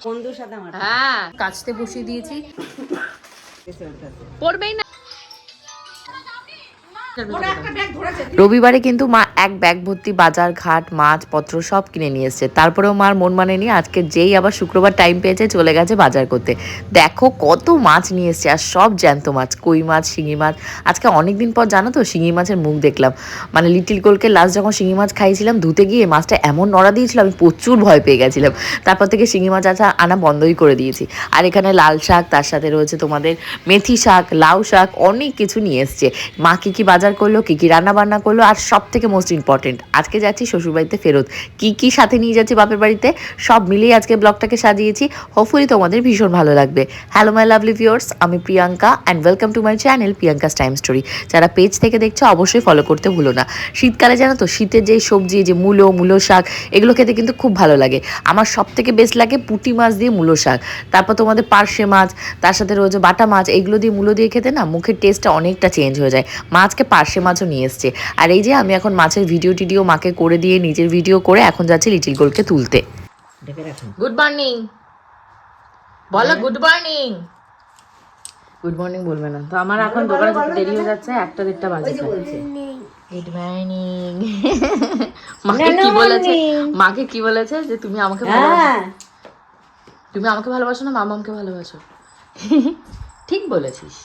বন্ধুর সাথে আমার হ্যাঁ কাচতে বসিয়ে দিয়েছি, পড়বেই না। রবিবারে কিন্তু মা এক ব্যাগ ভর্তি বাজার ঘাট মাছ পত্র সব কিনে নিয়ে এসছে, তারপরেও মার মন মানেনি, আজকে যেই আবার শুক্রবার টাইম পেয়েছে চলে গেছে বাজার করতে। দেখো কত মাছ নিয়ে এসছে, আর সব জ্যান্ত মাছ, কই মাছ, শিঙি মাছ। আজকে অনেকদিন পর জানো তো শিঙি মাছের মুখ দেখলাম। মানে লিটিল গোলকে লাস্ট যখন শিঙি মাছ খাইছিলাম ধুতে গিয়ে মাছটা এমন নড়া দিয়েছিল আমি প্রচুর ভয় পেয়ে গেছিলাম। তারপর থেকে শিঙি মাছ আনা বন্ধই করে দিয়েছি। আর এখানে লাল শাক, তার সাথে রয়েছে তোমাদের মেথি শাক, লাউ শাক, অনেক কিছু নিয়ে এসছে। মা কি বাজার করলো, কি রান্না বান্না করলো, আর সব থেকে মোস্ট ইম্পর্টেন্ট আজকে যাচ্ছি শ্বশুরবাড়িতে ফেরত, কি সাথে নিয়ে যাচ্ছি বাপের বাড়িতে, সব মিলিয়ে আজকে ব্লগটাকে সাজিয়েছি। হোপফুলি তোমাদের ভীষণ ভালো লাগবে। হ্যালো মাই লাভলি ভিউয়ার্স, আমি Priyanka and welcome to my channel Priyanka's time story. যারা পেজ থেকে দেখছো অবশ্যই ফলো করতে ভুলো না। শীতকালে জানো তো শীতের যে সবজি, যে মূলো শাক, এগুলো খেতে কিন্তু খুব ভালো লাগে। আমার সব থেকে বেস্ট লাগে পুঁটি মাছ দিয়ে মূলো শাক, তারপর তোমাদের পার্শে মাছ, তার সাথে রয়েছে বাটা মাছ, এইগুলো দিয়ে মূলো দিয়ে খেতে না মুখের টেস্টটা অনেকটা চেঞ্জ হয়ে যায়। মাছকে পার্শে মাছও নিয়ে এসছে। আর এই যে আমি এখন মাছের ভিডিও মাকে করে দিয়ে নিজের ভিডিও করে এখন যাচ্ছি লিটিল গোলকে তুলতে। গুড মর্নিং বলো, গুড মর্নিং। গুড মর্নিং বলবে না তো, আমার এখন দোকানে যেতে দেরি হয়ে যাচ্ছে, 1-1:30 বাজে। Good morning. মাকে কি বলেছে যে তুমি আমাকে ভালোবাসো, তুমি আমাকে ভালোবাসো না মামামকে ভালোবাসো? ঠিক বলেছিস।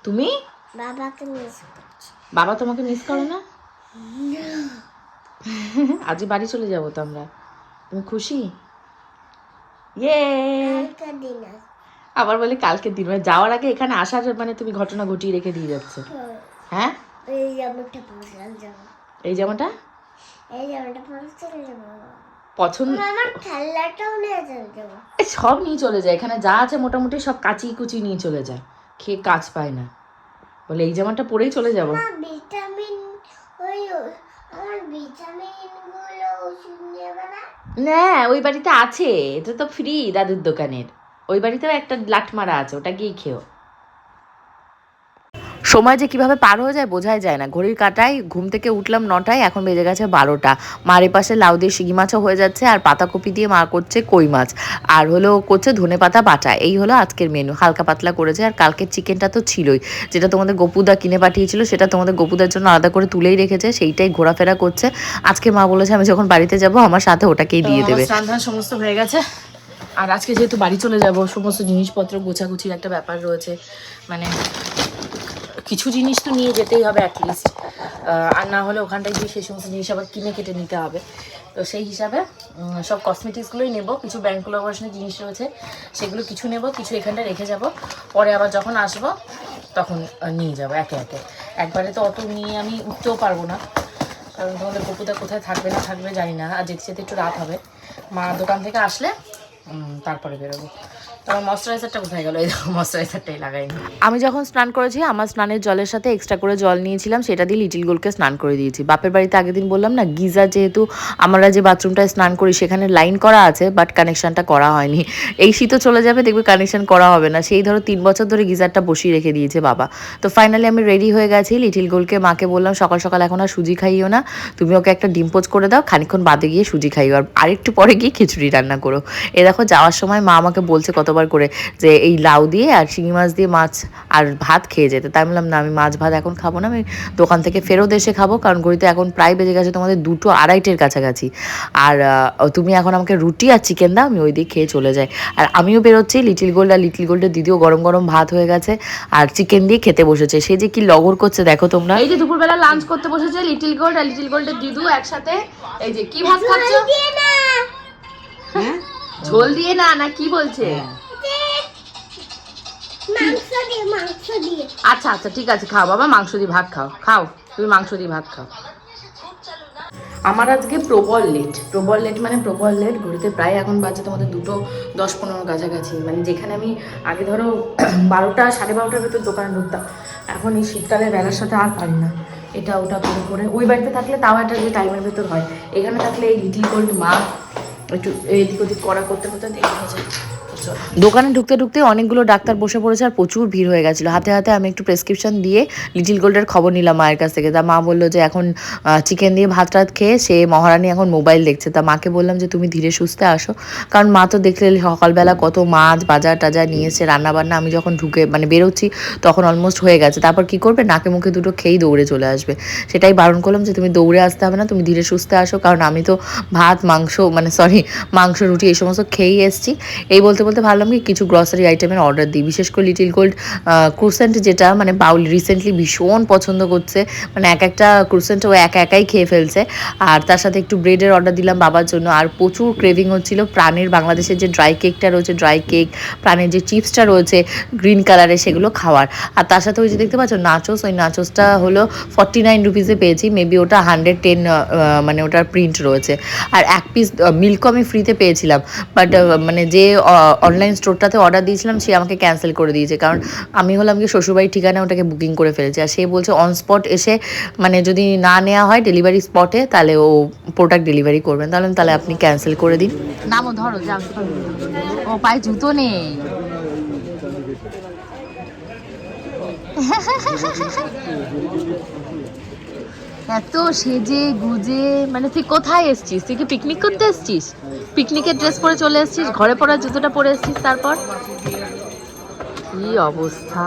তুমি বাবাকে মিস করছি। বাবা তোমাকে মিস করে না? আজ বাড়ি চলে যাবো তো আমরা, তুমি খুশি? ইয়ে আবার বলে কালকের দিন, মানে যাওয়ার আগে এখানে আসার মানে তুমি ঘটনা ঘটিয়ে রেখে দিয়ে যাচ্ছ। হ্যাঁ এই জামাটা পছন্দ, সব নিয়ে চলে যায়, এখানে যা আছে মোটামুটি সব কাচি কুচি নিয়ে চলে যায়, খেয়ে কাজ পায় না বলে এই জামাটা পরেই চলে যাবো। না ওই বাড়িতে আছে, এটা তো ফ্রি দাদুর দোকানের, ওই বাড়িতেও একটা লাট মারা আছে, ওটা গিয়ে খেও। সময় যে কিভাবে পার হয়ে যায় বোঝাই যায় না। ঘড়ির কাঁটায় ঘুম থেকে উঠলাম 9টায়, এখন বেজে গেছে 12টা। মার পাশে লাউ দিয়ে শিঙি মাছও হয়ে যাচ্ছে, আর পাতাকপি দিয়ে মা করছে কই মাছ, আর হলো করছে ধনেপাতা বাটা। এই হলো আজকের মেনু, হালকা পাতলা করেছে। আর কালকের চিকেনটা তো ছিলই, যেটা তোমাদের গপুদা কিনে পাঠিয়েছিল, সেটা তোমাদের গপুদার জন্য আলাদা করে তুলেই রেখেছে, সেইটাই ঘোরাফেরা করছে। আজকে মা বলেছে আমি যখন বাড়িতে যাব আমার সাথে ওটাকেই দিয়ে দেবে। রান্না সমস্ত হয়ে গেছে, আর আজকে যেহেতু বাড়ি চলে যাব সমস্ত জিনিসপত্র গোছাগুছির একটা ব্যাপার রয়েছে, মানে কিছু জিনিস তো নিয়ে যেতেই হবে অ্যাটলিস্ট, আর না হলে ওখানটায় গিয়ে সেই সমস্ত জিনিস আবার কিনে কেটে নিতে হবে। তো সেই হিসাবে সব কসমেটিক্সগুলোই নেব, কিছু ব্র্যান্ড কোলাবোরেশনের জিনিস রয়েছে সেগুলো কিছু নেব, কিছু এখানটা রেখে যাব, পরে আবার যখন আসবো তখন নিয়ে যাব একে একে। একবারে তো অত নিয়ে আমি উঠতেও পারবো না, কারণ তোমাদের গপুদা কোথায় থাকবে না থাকবে জানি না, আর যেতে যেতে একটু রাত হবে। মা দোকান থেকে আসলে তারপরে বেরোবো। তোমার ময়শ্চারাইজারটা কোথায় গেল? এই দেখো ময়শ্চারাইজারটাই লাগাইনি। আমি যখন স্নান করেছি আমার স্নানের জলের সাথে এক্সট্রা করে জল নিয়েছিলাম, সেটা দিয়ে লিটিল গোলকে স্নান করে দিয়েছি। বাপের বাড়িতে আগের দিন বললাম না গিজার, যেহেতু আমরা যে বাথরুমটায় স্নান করি সেখানে লাইন করা আছে বাট কানেকশনটা করা হয়নি। এই শীতও চলে যাবে দেখবে কানেকশন করা হবে না, সেই ধরো 3 বছর ধরে গিজারটা বসিয়ে রেখে দিয়েছে বাবা। তো ফাইনালি আমি রেডি হয়ে গেছি। লিটিল গোলকে মাকে বললাম সকাল সকাল এখন আর সুজি খাইও না, তুমি ওকে একটা ডিম পোচ করে দাও, খানিকক্ষণ বাদে গিয়ে সুজি খাইও, আর আরেকটু পরে গিয়ে খিচুড়ি রান্না করো। এ দেখো যাওয়ার সময় মা আমাকে বলছে কতবার করে যে এই লাউ দিয়ে আর শিঙি মাছ দিয়ে মাছ আর ভাত খেয়ে যেতে, তাই বললাম না আমি মাছ ভাত এখন খাবো না, আমি দোকান থেকে ফেরত এসে খাবো, কারণ ঘড়িতে এখন প্রায় বেজে গেছে তোমাদের 2-2:30 কাছাকাছি। আর তুমি এখন আমাকে রুটি আর চিকেন দাও, আমি ওই দিকে খেয়ে চলে যাই। আর আমিও বেরোচ্ছি, লিটিল গোল্ড আর লিটিল গোল্ডের দিদিও গরম গরম ভাত হয়ে গেছে আর চিকেন দিয়ে খেতে বসেছে, সে যে কি লগর করছে দেখো তোমরা। এই যে দুপুরবেলা লাঞ্চ করতে বসেছে লিটিল গোল্ড আর লিটিল গোল্ডের দিদু একসাথে। এই যে কি ভাত খাচ্ছ? ঝোল দিয়ে না, না কি বলছে? আচ্ছা আচ্ছা ঠিক আছে, খাও বাবা, মাংস দিয়ে ভাত খাও, খাও তুমি মাংস দিয়ে ভাত খাও। আমার আজকে প্রবল লেট মানে প্রবল লেট। ঘড়িতে প্রায় এখন বাজে তোমাদের 2:10-15 কাছাকাছি, মানে যেখানে আমি আগে ধরো 12টা 12:30 ভেতর দোকানে ঢুকতাম, এখন এই শীতকালে বেলার সাথে আর পারি না, এটা ওটা করে করে। ওই বাড়িতে থাকলে তাও একটা যে টাইমের ভেতর হয়, এখানে থাকলে এই লিটিল গোল্ড মা একটু এদিক ওদিক করা করতে করতে দেরি হয়ে যায়। দোকানে ঢুকতে ঢুকতে অনেকগুলো ডাক্তার বসে পড়েছে আর প্রচুর ভিড় হয়ে গেছিলো। হাতে হাতে আমি একটু প্রেসক্রিপশন দিয়ে লিটিল গোল্ডের খবর নিলাম মায়ের কাছ থেকে। তা মা বললো যে এখন চিকেন দিয়ে ভাত টাত খেয়ে সে মহারানী এখন মোবাইল দেখছে। তা মাকে বললাম যে তুমি ধীরে সুস্থে আসো, কারণ মা তো দেখলে সকালবেলা কত মাছ বাজার টাজার নিয়ে এসে রান্নাবান্না, আমি যখন ঢুকে মানে বেরোচ্ছি তখন অলমোস্ট হয়ে গেছে। তারপর কি করবে, নাকে মুখে দুটো খেয়েই দৌড়ে চলে আসবে। সেটাই বারণ করলাম যে তুমি দৌড়ে আসতে হবে না, তুমি ধীরে সুস্থে আসো, কারণ আমি তো ভাত মাংস মানে মাংস রুটি এই সমস্ত খেয়েই এসছি। এই বলতে বলতে ভাবলাম কি কিছু গ্রসারি আইটেমের অর্ডার দিই, বিশেষ করে লিটিল গোল্ড ক্রুসেন্ট, যেটা মানে বাউল রিসেন্টলি ভীষণ পছন্দ করছে, মানে এক একটা ক্রুসেন্ট ও একাই খেয়ে ফেলছে। আর তার সাথে একটু ব্রেডের অর্ডার দিলাম বাবার জন্য। আর প্রচুর ক্রেভিং হচ্ছিল প্রাণের বাংলাদেশের যে ড্রাই কেকটা রয়েছে, ড্রাই কেক, প্রাণের যে চিপসটা রয়েছে গ্রিন কালারের, সেগুলো খাওয়ার। আর তার সাথে ওই যে দেখতে পাচ্ছ নাচোস, ওই নাচোসটা হলো 49 রুপিসে পেয়েছি, মেবি ওটা 110 মানে ওটার প্রিন্ট রয়েছে। আর এক পিস মিল্কও আমি ফ্রিতে পেয়েছিলাম, বাট মানে যে অনলাইন স্টোরটাতে অর্ডার দিয়েছিলাম সে আমাকে ক্যান্সেল করে দিয়েছে, কারণ আমি হলাম কি শ্বশুরবাড়ির ঠিকানা ওটাকে বুকিং করে ফেলেছি। আর সে বলছে অন স্পট এসে মানে যদি না নেওয়া হয় ডেলিভারি স্পটে তাহলে ও প্রোডাক্ট ডেলিভারি করবেন। তাহলে আপনি ক্যান্সেল করে দিন। নামো ধরো যাও। ও পায়ে জুতো নেই। এত সেজে গুজে, মানে তুই কোথায় এসছিস? তুই কি পিকনিক করতে এসছিস? পিকনিকের ড্রেস পরে চলে এসছিস, ঘরে পরা জুতোটা পরে এসছিস, তারপর কি অবস্থা।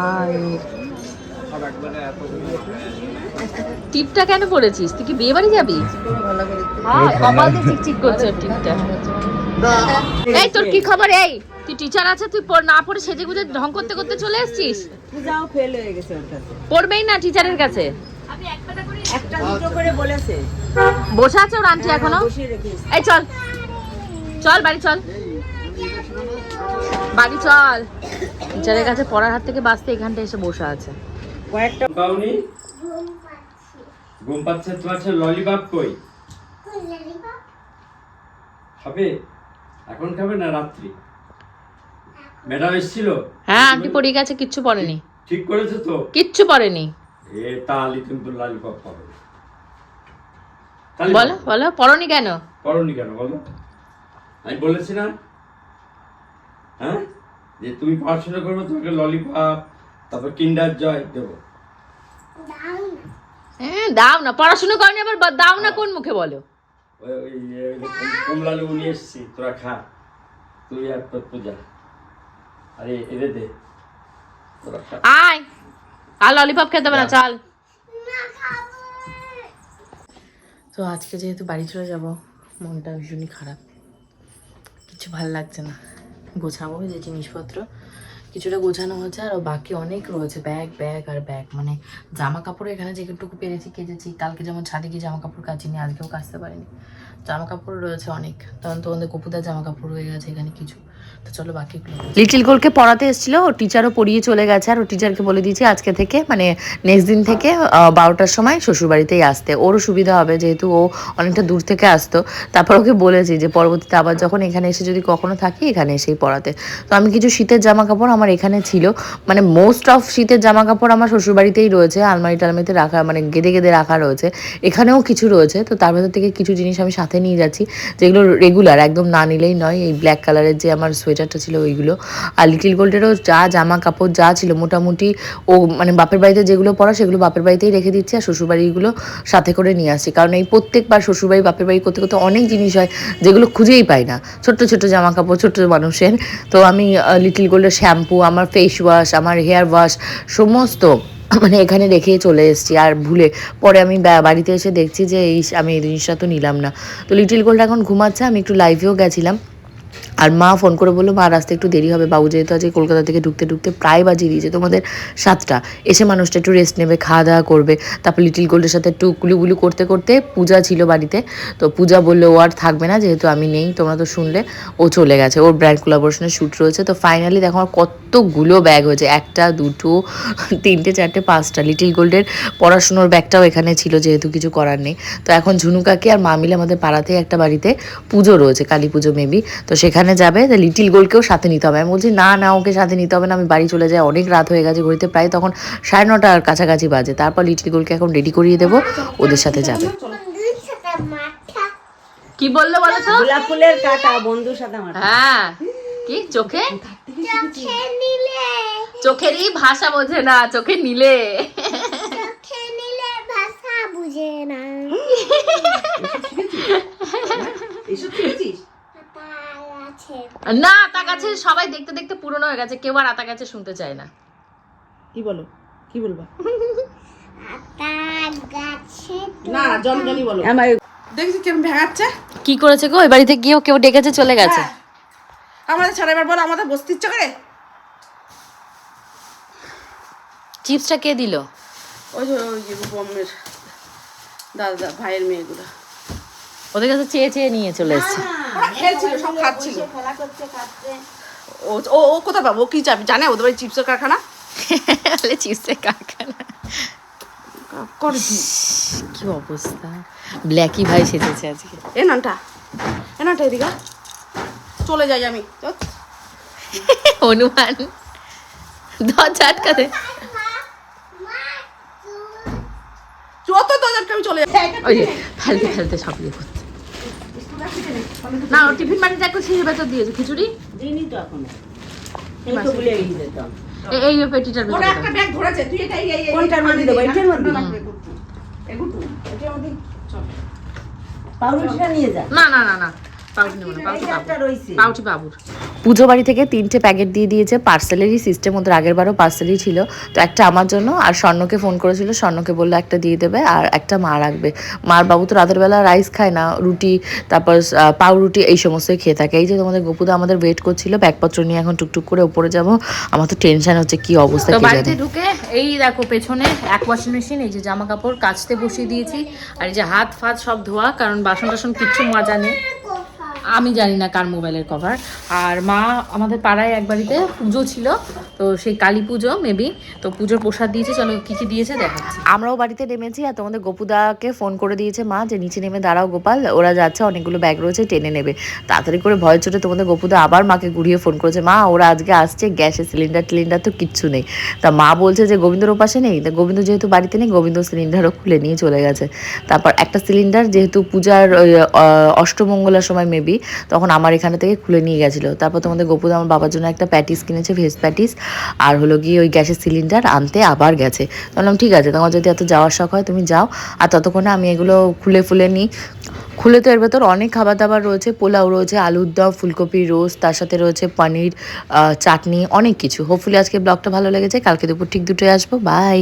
টিপটা কেন পরেছিস? তুই কি বিয়ে বাড়ি যাবি? হ্যাঁ, কপাল দিয়ে চিকচিক করছে টিপটা। এই তোর কি খবর? এই তুই টিচার আছে, তুই না পড়ে সেজে গুজে ঢং করতে করতে চলে এসছিস? যাও, ফেল হয়ে গেছে ওর কাছে। পড়বেই না টিচারের কাছে। একটা দুটো করে বলেছে। বসে আছে ওর আন্টি এখনো। বসিয়ে রেখেছে। এই চল চল বাড়ি চল, বাড়ি চল। টিচারের কাছে পড়ার হাত থেকে বাঁচতে এখানটা এসে বসে আছে। কয়েকটা পাওনি? ঘুম পাচ্ছে তোমার ছেলে, ললিপপ কই? খাবে? এখন খাবে না রাত্রি? ম্যাডাম এসেছিল? হ্যাঁ, আন্টি পড়ে গেছে, কিচ্ছু পড়েনি। ঠিক করেছে তো? কিচ্ছু পড়েনি। এ তাহলে কিন্তু ললিপপ পাবে। বলো বলো, পড়নি কেন? পড়নি কেন বলো? আমি বলেছি না হ্যাঁ যে তুমি পড়াশোনা করবে, তোমাকে ললিপপ তারপর কিন্ডার জয় দেবো। হ্যাঁ দাও না, পড়াশোনা করনি আবার দাও না কোন মুখে বলো? ওই কমলা লেবু নিয়ে এসছি, তোরা খা, তুই আর তোর পূজা। আরে এরে দে, তোরা খা। আয়, আর ললিপপ খেতে হবে না, চল। তো আজকে যেহেতু বাড়ি চলে যাব, মনটা ভীষণই খারাপ, কিছু ভালো লাগছে না। গোছাবো যে জিনিসপত্র, কিছুটা গোছানো হচ্ছে, আর বাকি অনেক রয়েছে, ব্যাগ আর ব্যাগ। মানে জামা কাপড় এখানে যেটুকু পেরেছি কেচেছি, কালকে যেমন ছাদে গিয়ে জামা কাপড় কাচিনি, আজকেও কাচতে পারিনি। জামা কাপড় রয়েছে অনেক, তখন তোমাদের কপুদার জামা কাপড় রয়ে গেছে এখানে কিছু। তো চলো বাকিগুলো। লিটিল গোলকে পড়াতে এসেছিল, ও টিচারও পড়িয়ে চলে গেছে, আর ও টিচারকে বলে দিয়েছে আজকে থেকে মানে নেক্সট দিন থেকে 12টার সময় শ্বশুরবাড়িতেই আসতে, ওরও সুবিধা হবে যেহেতু ও অনেকটা দূর থেকে আসতো। তারপর ওকে বলেছি যে পরবর্তীতে আবার যখন এখানে এসে যদি কখনো থাকি এখানে এসেই পড়াতে। তো আমি কিছু শীতের জামা কাপড় আমার এখানে ছিল, মানে মোস্ট অফ শীতের জামা কাপড় আমার শ্বশুরবাড়িতেই রয়েছে, আলমারি টালমারিতে রাখা, মানে গেদে রাখা রয়েছে। এখানেও কিছু রয়েছে, তো তার ভেতর থেকে কিছু জিনিস আমি সাথে নিয়ে যাচ্ছি, যেগুলো রেগুলার একদম না নিলেই নয়। এই ব্ল্যাক কালারের যে আমার সোয়েটারটা ছিল ওইগুলো, আর লিটিল গোল্ডেরও যা জামা কাপড় যা ছিল মোটামুটি ও মানে বাপের বাড়িতে যেগুলো পরা সেগুলো বাপের বাড়িতেই রেখে দিচ্ছি, আর শ্বশুরবাড়িগুলো সাথে করে নিয়ে আসছি, কারণ এই প্রত্যেকবার শ্বশুরবাড়ি বাপের বাড়ি করতে করতে অনেক জিনিস হয় যেগুলো খুঁজেই পাই না, ছোট্ট ছোট্ট জামা কাপড় ছোট্ট মানুষের। তো আমি লিটিল গোল্ডের শ্যাম্পু, আমার ফেস ওয়াশ, আমার হেয়ার ওয়াশ সমস্ত মানে এখানে রেখেই চলে এসেছি। আর ভুলে পরে আমি বাড়িতে এসে দেখছি যে আমি এই জিনিসটা তো নিলাম না। তো লিটিল গোল্ড এখন ঘুমাচ্ছে, আমি একটু লাইভেও গেছিলাম, আর মা ফোন করে বললো মা রাস্তা একটু দেরি হবে, বাবু যেহেতু আজকে কলকাতা থেকে ঢুকতে ঢুকতে প্রায় বাজিয়ে দিয়েছে তোমাদের 7টা, এসে মানুষটা একটু রেস্ট নেবে, খাওয়া দাওয়া করবে। তারপর লিটিল গোল্ডের সাথে একটু কুলুবুলু করতে করতে পূজা ছিল বাড়িতে, তো পূজা বললো ও আর থাকবে না, যেহেতু আমি নেই, তোমরা তো শুনলে, ও চলে গেছে, ওর ব্র্যান্ড কোলাবোরেশনের শ্যুট রয়েছে। তো ফাইনালি দেখো আমার কতগুলো ব্যাগ হয়েছে, 1টা 2টো 3টে 4টে 5টা। লিটিল গোল্ডের পড়াশুনোর ব্যাগটাও এখানে ছিল, যেহেতু কিছু করার নেই। তো এখন ঝুনুকাকে আর মা মিলে আমাদের পাড়াতেই একটা বাড়িতে পুজো রয়েছে, কালী পুজো মেবি, তো সেখানে যাবে। লিটিল গোল্ডকেও সাথে নিতে হবে। আমি বলছি না ওকে সাথে নিতে হবে না, আমি বাড়ি চলে যাই, অনেক রাত হয়ে গেছে, ঘড়িতে প্রায় তখন 9:30 কাছাকাছি বাজে। তারপর লিটিল গোল্ডকে এখন রেডি করিয়ে দেবো, ওদের সাথে যাবে। কি বললো বলো তো? গোলাপ ফুলের কাটা বন্ধুর সাথে আমার। হ্যাঁ কি চোখে চোখে নিলে চোখেরই ভাষা বোঝে না, চোখে নিলে চোখে নিলে ভাষা বুঝে না এসব শিখেছিস? তার আছে না আতা গাছে সবাই দেখতে দেখতে পুরনো হয়ে গেছে, কেউ আর আতা গাছে শুনতে চায় না। কি বলো, কি বলবা? তার গাছে না জনজনই বলো। আমার দেখছি কেমন ভেঙাচ্ছে। কি করেছে গো? ওই বাড়িতে গিয়েও কেউ ডেকেছে চলে গেছে। আমাদের ছাড়া এবার বলো, আমাদের বসতে ইচ্ছা করে? চিপসটা কে দিল? ওই যে রূপমের দাদা ভাইয়ের মেয়েগুলো ওদের কাছে চেয়ে চেয়ে নিয়ে চলে এসছে। ওরা খেলছিল, সব খাচ্ছিল। ও ও ও কোথায় পাবো? ও কি চাবি জানে ওদের বাড়ি চিপসের কারখানা তাহলে চিপসের কারখানা করে কি? কি অবস্থা! ব্ল্যাকি ভাই সেজেছে আজকে। এ নানটা এদিকে চলে যাই আমি। হনুমান দরজা আটকাতে। যত দরজাকে আমি চলে যাই। ওই যে ফেলতে ফেলতে সব ইয়ে করছে। না ও টিফিন বাড়ি যা করছি ভেতর দিয়েছে খিচুড়ি। দিইনি তো এখনো। এই তো ভুলে গিয়ে যেতাম। এই পেটিটার ওরা ভেতরে একটা ব্যাগ ধরেছে, তুই এটা কোনটার মধ্যে দেবো? এটার মধ্যে এগুটু এটার মধ্যে চল। পাউরুটিটা নিয়ে যা। না না না না পাউটি নেব না, পাউটি এই পাবো, একটা রইছে। পাউটি বাবুর। পুজো বাড়ি থেকে 3টে প্যাকেট দিয়ে দিয়েছে, পার্সেলেরই সিস্টেম, ওদের আগের বারও পার্সেলই ছিল। তো একটা আমার জন্য, আর স্বর্ণকে ফোন করেছিল, স্বর্ণকে বললো একটা দিয়ে দেবে আর একটা মা রাখবে। মার বাবু তো রাতের বেলা রাইস খায় না, রুটি তারপর পাউরুটি এই সমস্তই খেয়ে থাকে। এই যে তোমাদের গোপুদা আমাদের ওয়েট করছিল, ব্যাগপত্র নিয়ে এখন টুকটুক করে উপরে যাব। আমার তো টেনশন হচ্ছে কি অবস্থা তো কি বাড়িতে জানি। ঢুকে এই দেখো পেছনে এক ওয়াশিং মেশিন, এই যে জামা কাপড় কাচতে বসিয়ে দিয়েছি, আর এই যে হাত ফাত সব ধোয়া, কারণ বাসন টাসন কিচ্ছু মাজা নেই। আমি জানি না কার মোবাইলের কভার। আর মা আমাদের পাড়ায় এক বাড়িতে পুজো ছিল, তো সেই কালী পুজো মেবি, তো পুজোর প্রসাদ দিয়েছে। চলো কি কি দিয়েছে দেখাচ্ছি। আমরাও বাড়িতে নেমেছি, আর তোমাদের গোপুদাকে ফোন করে দিয়েছে মা যে নিচে নেমে দাঁড়াও গোপাল, ওরা যাচ্ছে, অনেকগুলো ব্যাগ রয়েছে, টেনে নেবে। তাড়াতাড়ি করে ভয় চোটে তোমাদের গোপুদা আবার মাকে ঘুরিয়ে ফোন করেছে, মা ওরা আজকে আসছে, গ্যাসের সিলিন্ডার তো কিচ্ছু নেই। তা মা বলছে যে গোবিন্দর ওপাশে নেই, তা গোবিন্দ যেহেতু বাড়িতে নেই, গোবিন্দ সিলিন্ডারও খুলে নিয়ে চলে গেছে। তারপর একটা সিলিন্ডার যেহেতু পূজার অষ্টমঙ্গলার সময় মেবি, তখন আমার এখানে থেকে খুলে নিয়ে গেছিলো। তারপর তোমাদের গোপুদা আমার বাবার জন্য একটা প্যাটিস কিনেছে, ভেজ প্যাটিস, আর হলো গিয়ে ওই গ্যাসের সিলিন্ডার আনতে আবার গেছে। বললাম ঠিক আছে, তোমার যদি এত যাওয়ার শখ হয় তুমি যাও, আর ততক্ষণে আমি এগুলো খুলে নিই। খুলে তো এর ভেতর অনেক খাবার দাবার রয়েছে, পোলাও রয়েছে, আলুর দম, ফুলকপি রোস্ট, তার সাথে রয়েছে পনির, চাটনি, অনেক কিছু। হোপফুলি আজকে ব্লগটা ভালো লেগেছে। কালকে দুপুর ঠিক 2টায় আসবো। বাই।